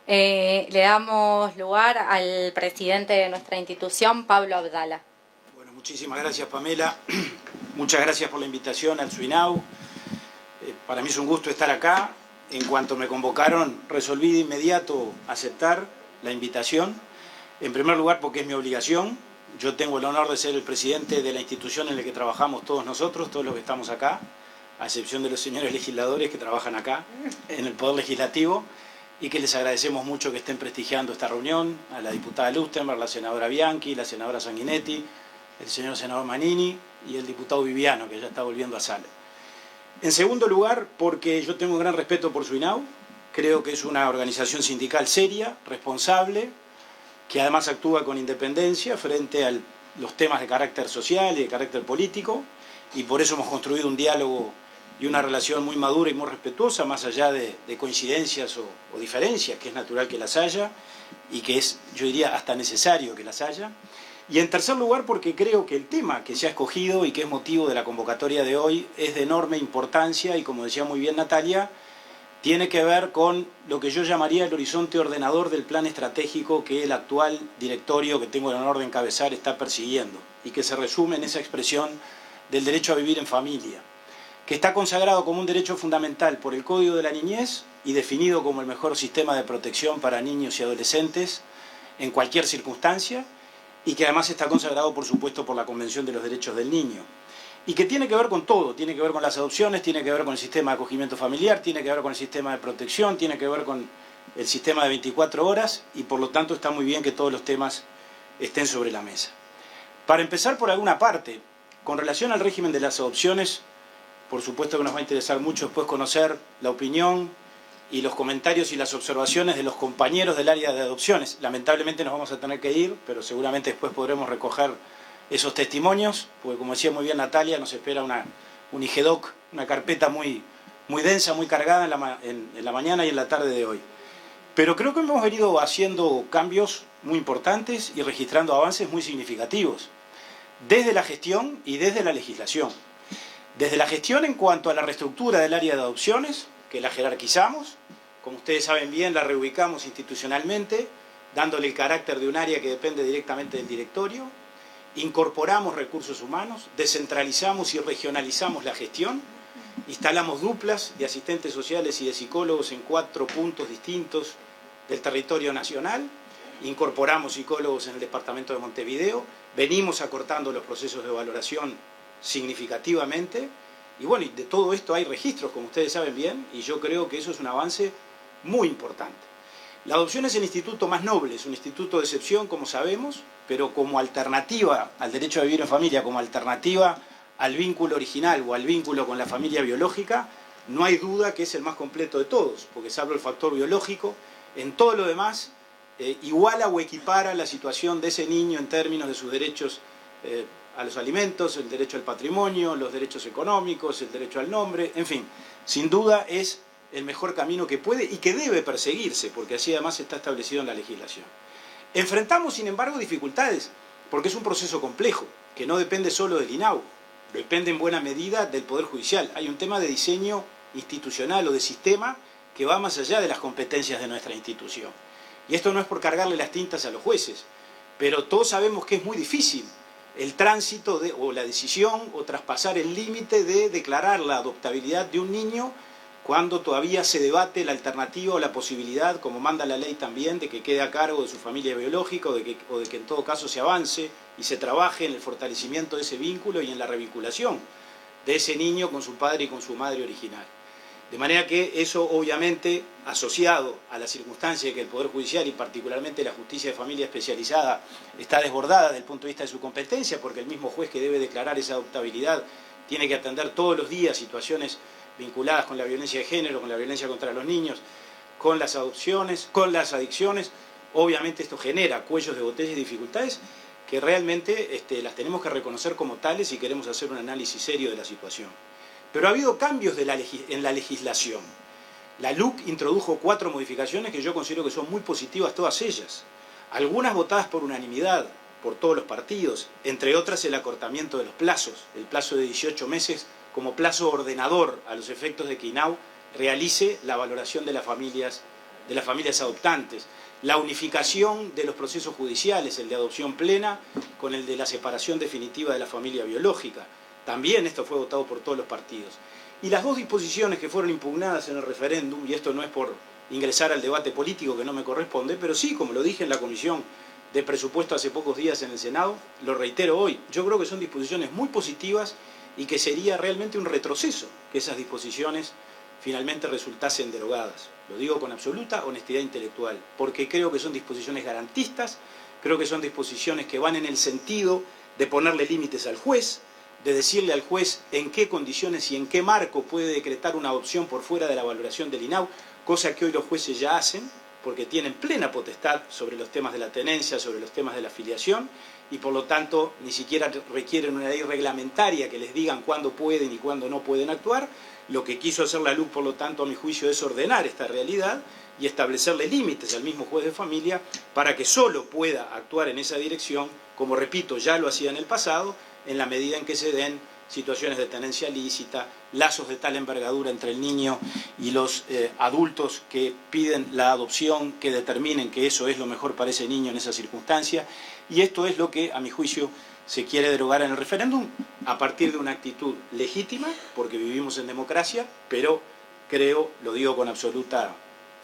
Le damos lugar al presidente de nuestra institución, Pablo Abdala. Bueno, muchísimas gracias, Pamela. Muchas gracias por la invitación al SUINAU. Para mí es un gusto estar acá. En cuanto me convocaron, resolví de inmediato aceptar la invitación. En primer lugar, porque es mi obligación. Yo tengo el honor de ser el presidente de la institución en la que trabajamos todos nosotros, todos los que estamos acá, a excepción de los señores legisladores que trabajan acá, en el Poder Legislativo, y que les agradecemos mucho que estén prestigiando esta reunión, a la diputada Lustenberg, la senadora Bianchi, la senadora Sanguinetti, el señor senador Manini y el diputado Viviano, que ya está volviendo a sala. En segundo lugar, porque yo tengo un gran respeto por SUINAU, creo que es una organización sindical seria, responsable, que además actúa con independencia frente a los temas de carácter social y de carácter político, y por eso hemos construido un diálogo y una relación muy madura y muy respetuosa, más allá de coincidencias o diferencias, que es natural que las haya, y que es, yo diría, hasta necesario que las haya. Y en tercer lugar, porque creo que el tema que se ha escogido y que es motivo de la convocatoria de hoy es de enorme importancia y, como decía muy bien Natalia, tiene que ver con lo que yo llamaría el horizonte ordenador del plan estratégico que el actual directorio que tengo el honor de encabezar está persiguiendo y que se resume en esa expresión del derecho a vivir en familia, que está consagrado como un derecho fundamental por el Código de la Niñez y definido como el mejor sistema de protección para niños y adolescentes en cualquier circunstancia, y que además está consagrado, por supuesto, por la Convención de los Derechos del Niño, y que tiene que ver con todo, tiene que ver con las adopciones, tiene que ver con el sistema de acogimiento familiar, tiene que ver con el sistema de protección, tiene que ver con el sistema de 24 horas, y por lo tanto está muy bien que todos los temas estén sobre la mesa. Para empezar por alguna parte, con relación al régimen de las adopciones, por supuesto que nos va a interesar mucho después conocer la opinión y los comentarios y las observaciones de los compañeros del área de adopciones. Lamentablemente nos vamos a tener que ir, pero seguramente después podremos recoger esos testimonios, porque como decía muy bien Natalia, nos espera un IGEDOC, una carpeta muy densa, muy cargada en la mañana y en la tarde de hoy. Pero creo que hemos venido haciendo cambios muy importantes y registrando avances muy significativos, desde la gestión y desde la legislación. Desde la gestión en cuanto a la reestructura del área de adopciones, que la jerarquizamos, como ustedes saben bien, la reubicamos institucionalmente, dándole el carácter de un área que depende directamente del directorio, incorporamos recursos humanos, descentralizamos y regionalizamos la gestión, instalamos duplas de asistentes sociales y de psicólogos en 4 puntos distintos del territorio nacional, incorporamos psicólogos en el departamento de Montevideo, venimos acortando los procesos de valoración significativamente, y bueno, y de todo esto hay registros, como ustedes saben bien, y yo creo que eso es un avance muy importante. La adopción es el instituto más noble, es un instituto de excepción, como sabemos, pero como alternativa al derecho a vivir en familia, como alternativa al vínculo original o al vínculo con la familia biológica, no hay duda que es el más completo de todos, porque salvo el factor biológico, en todo lo demás iguala o equipara la situación de ese niño en términos de sus derechos a los alimentos, el derecho al patrimonio, los derechos económicos, el derecho al nombre, en fin, sin duda es el mejor camino que puede y que debe perseguirse, porque así además está establecido en la legislación. Enfrentamos, sin embargo, dificultades, porque es un proceso complejo, que no depende solo del INAU, depende en buena medida del Poder Judicial. Hay un tema de diseño institucional o de sistema que va más allá de las competencias de nuestra institución. Y esto no es por cargarle las tintas a los jueces, pero todos sabemos que es muy difícil el tránsito o la decisión o traspasar el límite de declarar la adoptabilidad de un niño cuando todavía se debate la alternativa o la posibilidad, como manda la ley también, de que quede a cargo de su familia biológica o de que en todo caso se avance y se trabaje en el fortalecimiento de ese vínculo y en la revinculación de ese niño con su padre y con su madre original. De manera que eso, obviamente, asociado a la circunstancia de que el Poder Judicial y particularmente la justicia de familia especializada está desbordada desde el punto de vista de su competencia, porque el mismo juez que debe declarar esa adoptabilidad tiene que atender todos los días situaciones vinculadas con la violencia de género, con la violencia contra los niños, con las adopciones, con las adicciones. Obviamente esto genera cuellos de botella y dificultades que realmente las tenemos que reconocer como tales si queremos hacer un análisis serio de la situación. Pero ha habido cambios en la legislación. La LUC introdujo 4 modificaciones que yo considero que son muy positivas todas ellas. Algunas votadas por unanimidad, por todos los partidos, entre otras el acortamiento de los plazos, el plazo de 18 meses como plazo ordenador a los efectos de que INAU realice la valoración de las familias de las familias adoptantes, la unificación de los procesos judiciales, el de adopción plena con el de la separación definitiva de la familia biológica. También esto fue votado por todos los partidos. Y las dos disposiciones que fueron impugnadas en el referéndum, y esto no es por ingresar al debate político que no me corresponde, pero sí, como lo dije en la Comisión de Presupuesto hace pocos días en el Senado, lo reitero hoy, yo creo que son disposiciones muy positivas y que sería realmente un retroceso que esas disposiciones finalmente resultasen derogadas. Lo digo con absoluta honestidad intelectual, porque creo que son disposiciones garantistas, creo que son disposiciones que van en el sentido de ponerle límites al juez, de decirle al juez en qué condiciones y en qué marco puede decretar una adopción por fuera de la valoración del INAU, cosa que hoy los jueces ya hacen, porque tienen plena potestad sobre los temas de la tenencia, sobre los temas de la filiación, y por lo tanto ni siquiera requieren una ley reglamentaria que les digan cuándo pueden y cuándo no pueden actuar. Lo que quiso hacer la LUC, por lo tanto, a mi juicio, es ordenar esta realidad y establecerle límites al mismo juez de familia para que solo pueda actuar en esa dirección, como repito, ya lo hacía en el pasado, en la medida en que se den situaciones de tenencia lícita, lazos de tal envergadura entre el niño y los adultos que piden la adopción, que determinen que eso es lo mejor para ese niño en esa circunstancia. Y esto es lo que, a mi juicio, se quiere derogar en el referéndum a partir de una actitud legítima, porque vivimos en democracia, pero creo, lo digo con absoluta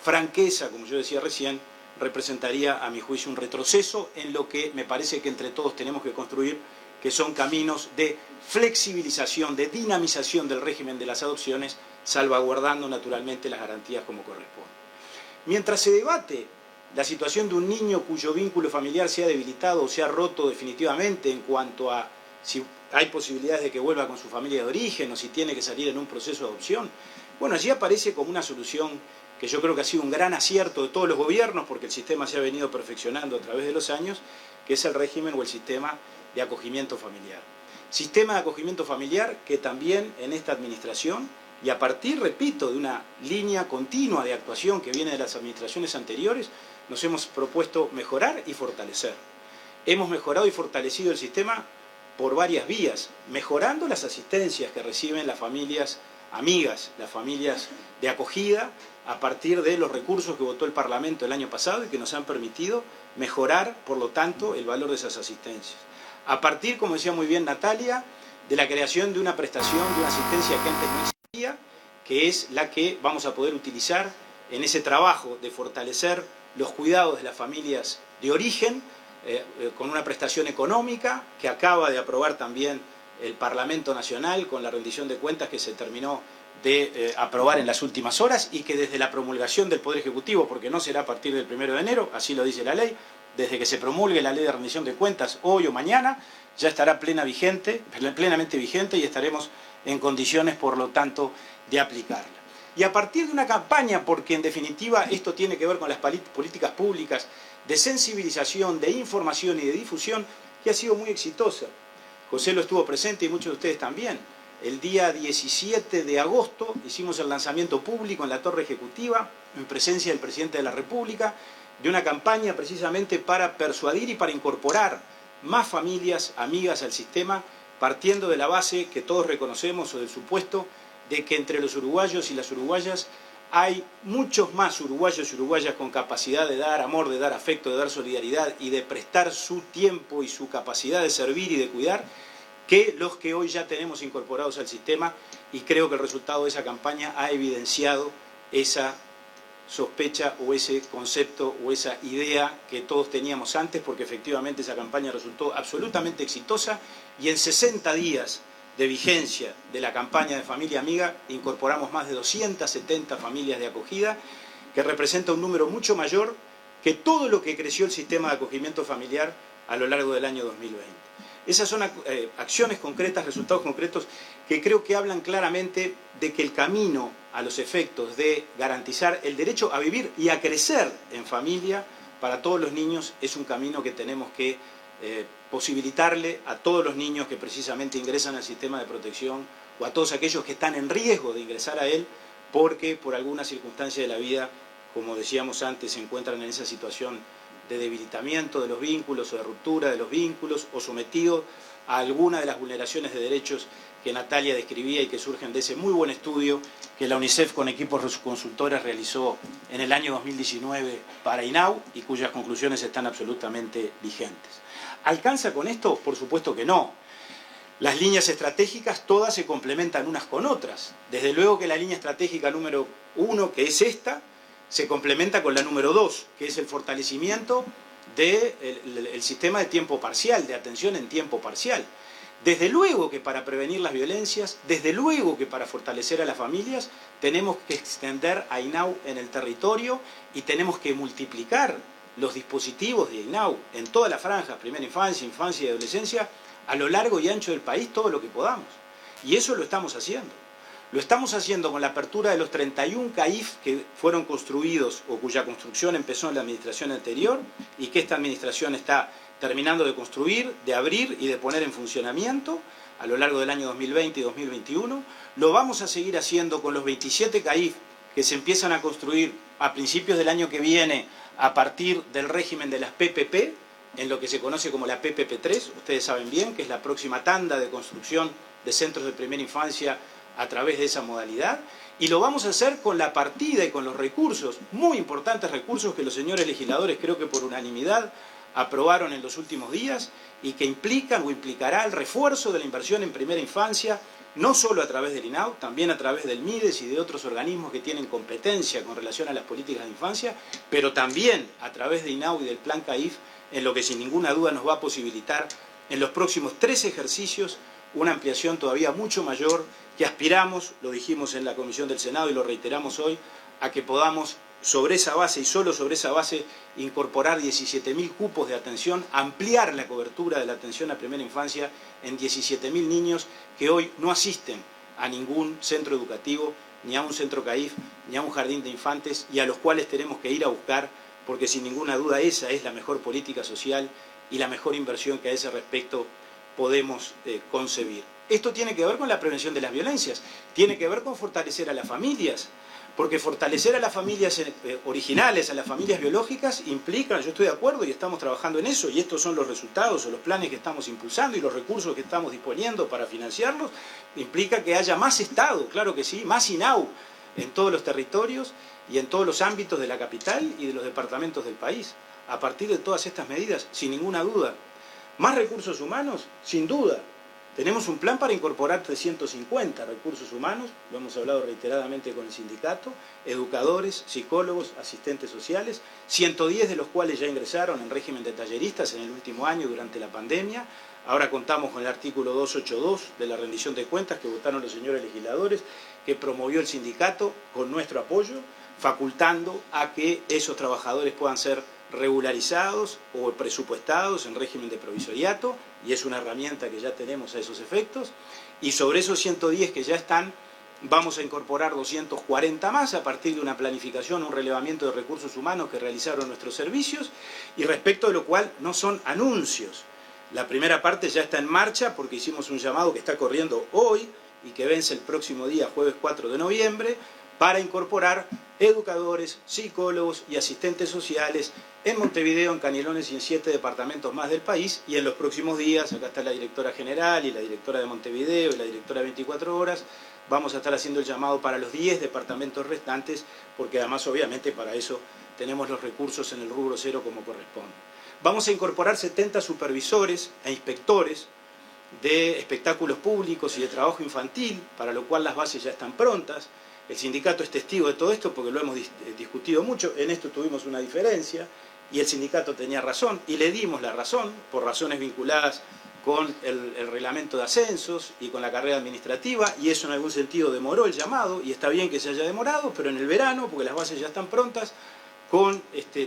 franqueza, como yo decía recién, representaría, a mi juicio, un retroceso en lo que me parece que entre todos tenemos que construir, que son caminos de flexibilización, de dinamización del régimen de las adopciones, salvaguardando naturalmente las garantías como corresponde. Mientras se debate la situación de un niño cuyo vínculo familiar se ha debilitado o se ha roto definitivamente en cuanto a si hay posibilidades de que vuelva con su familia de origen o si tiene que salir en un proceso de adopción, bueno, allí aparece como una solución que yo creo que ha sido un gran acierto de todos los gobiernos, porque el sistema se ha venido perfeccionando a través de los años, que es el régimen o el sistema de acogimiento familiar. Sistema de acogimiento familiar que también en esta administración, y a partir, repito, de una línea continua de actuación que viene de las administraciones anteriores, nos hemos propuesto mejorar y fortalecer. Hemos mejorado y fortalecido el sistema por varias vías, mejorando las asistencias que reciben las familias amigas, las familias de acogida, a partir de los recursos que votó el Parlamento el año pasado y que nos han permitido mejorar, por lo tanto, el valor de esas asistencias. A partir, como decía muy bien Natalia, de la creación de una prestación, de una asistencia que antes no existía, que es la que vamos a poder utilizar en ese trabajo de fortalecer los cuidados de las familias de origen, con una prestación económica que acaba de aprobar también el Parlamento Nacional con la rendición de cuentas que se terminó de aprobar en las últimas horas y que desde la promulgación del Poder Ejecutivo, porque no será a partir del 1 de enero, así lo dice la ley, desde que se promulgue la ley de rendición de cuentas hoy o mañana, ya estará plenamente vigente y estaremos en condiciones, por lo tanto, de aplicarla. Y a partir de una campaña, porque en definitiva esto tiene que ver con las políticas públicas de sensibilización, de información y de difusión, que ha sido muy exitosa. José lo estuvo presente y muchos de ustedes también. El día 17 de agosto hicimos el lanzamiento público en la Torre Ejecutiva, en presencia del Presidente de la República, de una campaña precisamente para persuadir y para incorporar más familias amigas al sistema, partiendo de la base que todos reconocemos o del supuesto de que entre los uruguayos y las uruguayas hay muchos más uruguayos y uruguayas con capacidad de dar amor, de dar afecto, de dar solidaridad y de prestar su tiempo y su capacidad de servir y de cuidar, que los que hoy ya tenemos incorporados al sistema, y creo que el resultado de esa campaña ha evidenciado esa sospecha o ese concepto o esa idea que todos teníamos antes, porque efectivamente esa campaña resultó absolutamente exitosa y en 60 días de vigencia de la campaña de Familia Amiga incorporamos más de 270 familias de acogida, que representa un número mucho mayor que todo lo que creció el sistema de acogimiento familiar a lo largo del año 2020. Esas son acciones concretas, resultados concretos que creo que hablan claramente de que el camino a los efectos de garantizar el derecho a vivir y a crecer en familia para todos los niños es un camino que tenemos que posibilitarle a todos los niños que precisamente ingresan al sistema de protección o a todos aquellos que están en riesgo de ingresar a él porque por alguna circunstancia de la vida, como decíamos antes, se encuentran en esa situación de debilitamiento de los vínculos o de ruptura de los vínculos o sometidos a alguna de las vulneraciones de derechos que Natalia describía y que surgen de ese muy buen estudio que la UNICEF con equipos consultores realizó en el año 2019 para INAU y cuyas conclusiones están absolutamente vigentes. ¿Alcanza con esto? Por supuesto que no. Las líneas estratégicas todas se complementan unas con otras. Desde luego que la línea estratégica número 1, que es esta, se complementa con la número 2, que es el fortalecimiento del sistema de tiempo parcial, de atención en tiempo parcial. Desde luego que para prevenir las violencias, desde luego que para fortalecer a las familias, tenemos que extender a INAU en el territorio y tenemos que multiplicar los dispositivos de INAU en toda la franja, primera infancia, infancia y adolescencia, a lo largo y ancho del país, todo lo que podamos. Y eso lo estamos haciendo. Lo estamos haciendo con la apertura de los 31 CAIF que fueron construidos o cuya construcción empezó en la administración anterior y que esta administración está terminando de construir, de abrir y de poner en funcionamiento a lo largo del año 2020 y 2021. Lo vamos a seguir haciendo con los 27 CAIF que se empiezan a construir a principios del año que viene a partir del régimen de las PPP, en lo que se conoce como la PPP3, ustedes saben bien que es la próxima tanda de construcción de centros de primera infancia a través de esa modalidad, y lo vamos a hacer con la partida y con los recursos, muy importantes recursos que los señores legisladores creo que por unanimidad aprobaron en los últimos días y que implican o implicará el refuerzo de la inversión en primera infancia, no solo a través del INAU, también a través del MIDES y de otros organismos que tienen competencia con relación a las políticas de infancia, pero también a través de INAU y del Plan CAIF, en lo que sin ninguna duda nos va a posibilitar en los próximos 3 ejercicios una ampliación todavía mucho mayor que aspiramos, lo dijimos en la Comisión del Senado y lo reiteramos hoy, a que podamos sobre esa base y solo sobre esa base incorporar 17.000 cupos de atención, ampliar la cobertura de la atención a primera infancia en 17.000 niños que hoy no asisten a ningún centro educativo, ni a un centro CAIF, ni a un jardín de infantes y a los cuales tenemos que ir a buscar porque sin ninguna duda esa es la mejor política social y la mejor inversión que a ese respecto podemos concebir. Esto tiene que ver con la prevención de las violencias, tiene que ver con fortalecer a las familias, porque fortalecer a las familias originales, a las familias biológicas, implica, yo estoy de acuerdo y estamos trabajando en eso, y estos son los resultados o los planes que estamos impulsando y los recursos que estamos disponiendo para financiarlos, implica que haya más Estado, claro que sí, más INAU en todos los territorios y en todos los ámbitos de la capital y de los departamentos del país. A partir de todas estas medidas, sin ninguna duda. ¿Más recursos humanos? Sin duda. Tenemos un plan para incorporar 350 recursos humanos, lo hemos hablado reiteradamente con el sindicato, educadores, psicólogos, asistentes sociales, 110 de los cuales ya ingresaron en régimen de talleristas en el último año durante la pandemia. Ahora contamos con el artículo 282 de la rendición de cuentas que votaron los señores legisladores, que promovió el sindicato con nuestro apoyo, facultando a que esos trabajadores puedan ser regularizados o presupuestados en régimen de provisoriato, y es una herramienta que ya tenemos a esos efectos, y sobre esos 110 que ya están, vamos a incorporar 240 más a partir de una planificación, un relevamiento de recursos humanos que realizaron nuestros servicios, y respecto de lo cual no son anuncios. La primera parte ya está en marcha porque hicimos un llamado que está corriendo hoy y que vence el próximo día, jueves 4 de noviembre, para incorporar educadores, psicólogos y asistentes sociales en Montevideo, en Canelones y en 7 departamentos más del país, y en los próximos días, acá está la directora general y la directora de Montevideo y la directora de 24 horas, vamos a estar haciendo el llamado para los 10 departamentos restantes, porque además obviamente para eso tenemos los recursos en el rubro 0 como corresponde. Vamos a incorporar 70 supervisores e inspectores de espectáculos públicos y de trabajo infantil, para lo cual las bases ya están prontas. El sindicato es testigo de todo esto porque lo hemos discutido mucho, en esto tuvimos una diferencia y el sindicato tenía razón y le dimos la razón por razones vinculadas con el reglamento de ascensos y con la carrera administrativa, y eso en algún sentido demoró el llamado, y está bien que se haya demorado, pero en el verano, porque las bases ya están prontas, con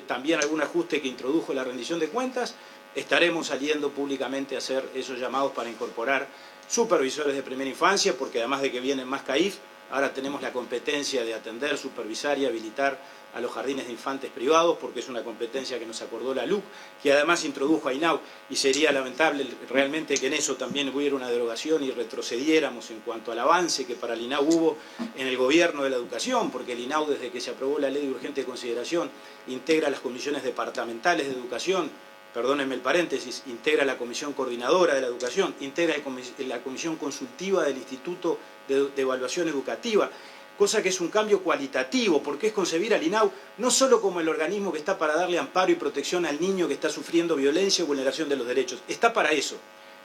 también algún ajuste que introdujo la rendición de cuentas, estaremos saliendo públicamente a hacer esos llamados para incorporar supervisores de primera infancia, porque además de que vienen más CAIF, ahora tenemos la competencia de atender, supervisar y habilitar a los jardines de infantes privados, porque es una competencia que nos acordó la LUC, que además introdujo a INAU, y sería lamentable realmente que en eso también hubiera una derogación y retrocediéramos en cuanto al avance que para el INAU hubo en el gobierno de la educación, porque el INAU, desde que se aprobó la ley de urgente consideración, integra las comisiones departamentales de educación perdónenme el paréntesis, integra la Comisión Coordinadora de la Educación, integra la Comisión Consultiva del Instituto de Evaluación Educativa, cosa que es un cambio cualitativo, porque es concebir al INAU no solo como el organismo que está para darle amparo y protección al niño que está sufriendo violencia o vulneración de los derechos, está para eso,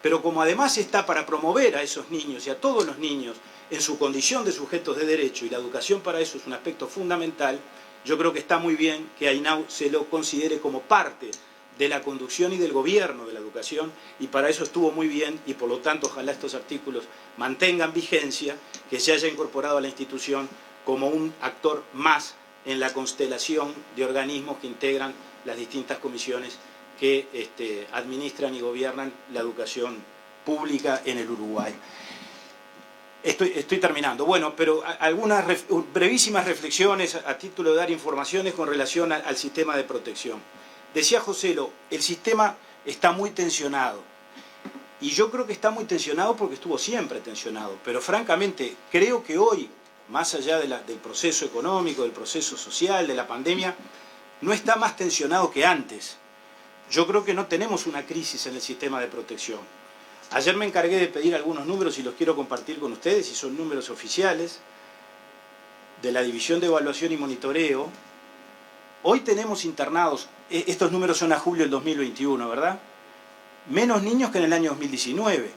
pero como además está para promover a esos niños y a todos los niños en su condición de sujetos de derecho, y la educación para eso es un aspecto fundamental, yo creo que está muy bien que a INAU se lo considere como parte de la conducción y del gobierno de la educación, y para eso estuvo muy bien, y por lo tanto ojalá estos artículos mantengan vigencia, que se haya incorporado a la institución como un actor más en la constelación de organismos que integran las distintas comisiones que administran y gobiernan la educación pública en el Uruguay. Estoy terminando. Bueno, pero algunas brevísimas reflexiones a título de dar informaciones con relación al sistema de protección. Decía Joselo, el sistema está muy tensionado. Y yo creo que está muy tensionado porque estuvo siempre tensionado. Pero francamente, creo que hoy, más allá del proceso económico, del proceso social, de la pandemia, no está más tensionado que antes. Yo creo que no tenemos una crisis en el sistema de protección. Ayer me encargué de pedir algunos números y los quiero compartir con ustedes, y son números oficiales de la División de Evaluación y Monitoreo. Hoy tenemos internados, estos números son a julio del 2021, ¿verdad? Menos niños que en el año 2019.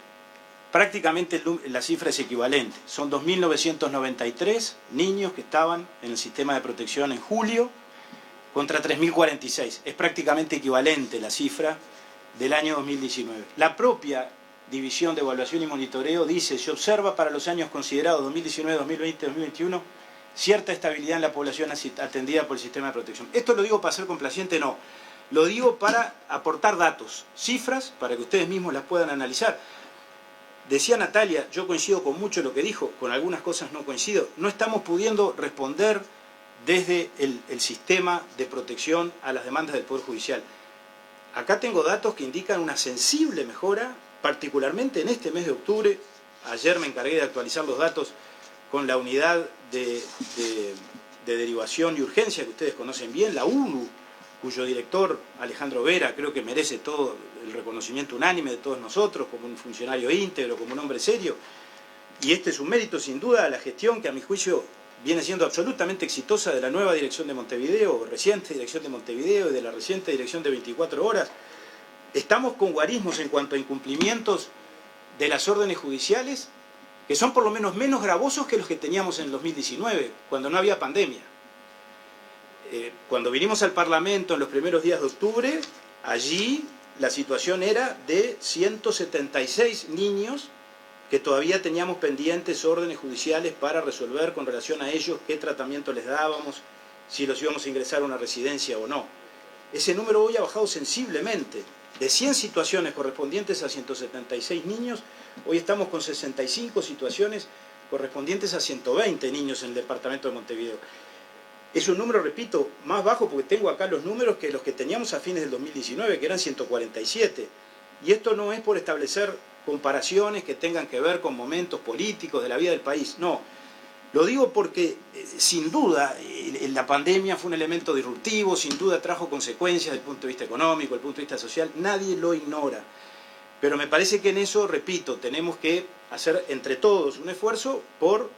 Prácticamente la cifra es equivalente. Son 2.993 niños que estaban en el sistema de protección en julio contra 3.046. Es prácticamente equivalente la cifra del año 2019. La propia División de Evaluación y Monitoreo dice: se observa para los años considerados 2019, 2020, 2021 cierta estabilidad en la población atendida por el sistema de protección. Esto lo digo para ser complaciente, no. Lo digo para aportar datos, cifras, para que ustedes mismos las puedan analizar. Decía Natalia, yo coincido con mucho lo que dijo, con algunas cosas no coincido. No estamos pudiendo responder desde el sistema de protección a las demandas del Poder Judicial. Acá tengo datos que indican una sensible mejora, particularmente en este mes de octubre. Ayer me encargué de actualizar los datos con la unidad de derivación y urgencia que ustedes conocen bien, la UNU, cuyo director, Alejandro Vera, creo que merece todo el reconocimiento unánime de todos nosotros, como un funcionario íntegro, como un hombre serio. Y este es un mérito, sin duda, a la gestión que, a mi juicio, viene siendo absolutamente exitosa de la nueva dirección de Montevideo, reciente dirección de Montevideo y de la reciente dirección de 24 horas. Estamos con guarismos en cuanto a incumplimientos de las órdenes judiciales, que son por lo menos gravosos que los que teníamos en el 2019, cuando no había pandemia. Cuando vinimos al Parlamento en los primeros días de octubre, allí la situación era de 176 niños que todavía teníamos pendientes órdenes judiciales para resolver con relación a ellos, qué tratamiento les dábamos, si los íbamos a ingresar a una residencia o no. Ese número hoy ha bajado sensiblemente. De 100 situaciones correspondientes a 176 niños, hoy estamos con 65 situaciones correspondientes a 120 niños en el departamento de Montevideo. Es un número, repito, más bajo porque tengo acá los números que los que teníamos a fines del 2019, que eran 147. Y esto no es por establecer comparaciones que tengan que ver con momentos políticos de la vida del país, no. Lo digo porque, sin duda, la pandemia fue un elemento disruptivo, sin duda trajo consecuencias desde el punto de vista económico, desde el punto de vista social, nadie lo ignora. Pero me parece que en eso, repito, tenemos que hacer entre todos un esfuerzo por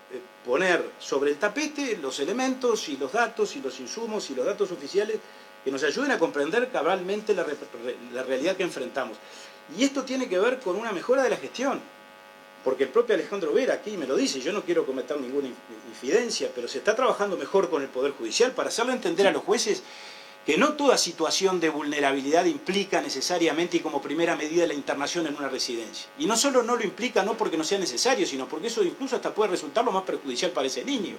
poner sobre el tapete los elementos y los datos y los insumos y los datos oficiales que nos ayuden a comprender cabalmente la realidad que enfrentamos. Y esto tiene que ver con una mejora de la gestión. Porque el propio Alejandro Vera aquí me lo dice, yo no quiero cometer ninguna infidencia, pero se está trabajando mejor con el Poder Judicial para hacerle entender a los jueces que no toda situación de vulnerabilidad implica necesariamente y como primera medida la internación en una residencia. Y no solo no lo implica no porque no sea necesario, sino porque eso incluso hasta puede resultar lo más perjudicial para ese niño.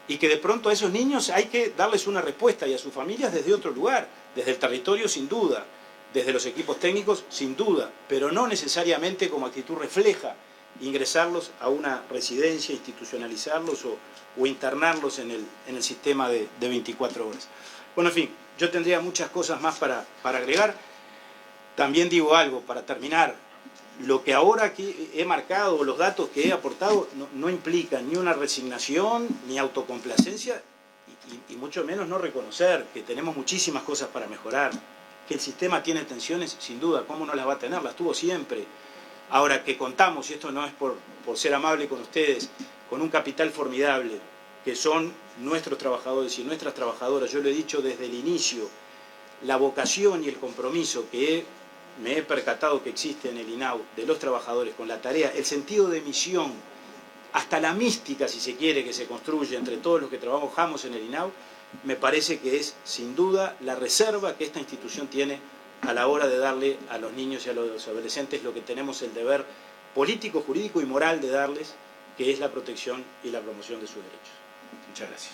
Y que de pronto a esos niños hay que darles una respuesta y a sus familias desde otro lugar, desde el territorio sin duda, desde los equipos técnicos sin duda, pero no necesariamente como actitud refleja ingresarlos a una residencia, institucionalizarlos o internarlos en el sistema de 24 horas. Bueno, en fin, yo tendría muchas cosas más para agregar. También digo algo, para terminar, lo que ahora aquí he marcado, los datos que he aportado, no implican ni una resignación, ni autocomplacencia, y mucho menos no reconocer que tenemos muchísimas cosas para mejorar. Que el sistema tiene tensiones, sin duda, ¿cómo no las va a tener? Las tuvo siempre. Ahora que contamos, y esto no es por ser amable con ustedes, con un capital formidable, que son nuestros trabajadores y nuestras trabajadoras. Yo lo he dicho desde el inicio, la vocación y el compromiso que me he percatado que existe en el INAU de los trabajadores con la tarea, el sentido de misión, hasta la mística, si se quiere, que se construye entre todos los que trabajamos en el INAU, me parece que es, sin duda, la reserva que esta institución tiene a la hora de darle a los niños y a los adolescentes lo que tenemos el deber político, jurídico y moral de darles, que es la protección y la promoción de sus derechos. Muchas gracias.